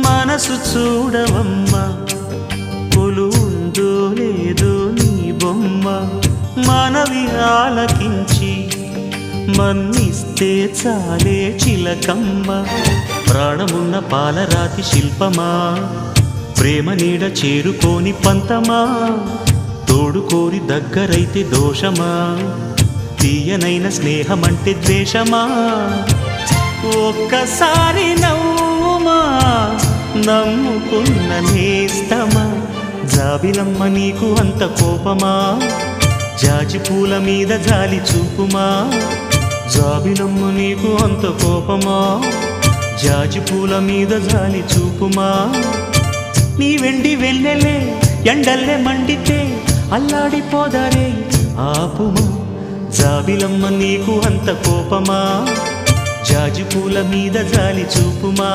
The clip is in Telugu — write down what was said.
మనసు చూడవమ్మా కొలువుందో లేదో నీ బొమ్మ మనవి ఆలకించి మన్నిస్తే చాలే చిలకమ్మ ప్రాణమున్న పాలరాతి శిల్పమా ప్రేమ నీడ చేరుకోని పంతమా తోడుకోరి దగ్గరైతే దోషమా తీయనైన స్నేహమంటే ద్వేషమా ఒక్కసారి నవ్వుమా నమ్ముకున్న నేస్తమా జాబిలమ్మ నీకు అంత కోపమా జాజి పూల మీద జాలి చూపుమా జాబిలమ్మ నీకు అంత కోపమా జాజి పూల మీద జాలి చూపుమా నీ వెండి వెన్నెలే ఎండల్లే మండితే అల్లాడిపోదారే ఆపుమా జాబిలమ్మ నీకు అంత కోపమా జాజి పూల మీద జాలి చూపుమా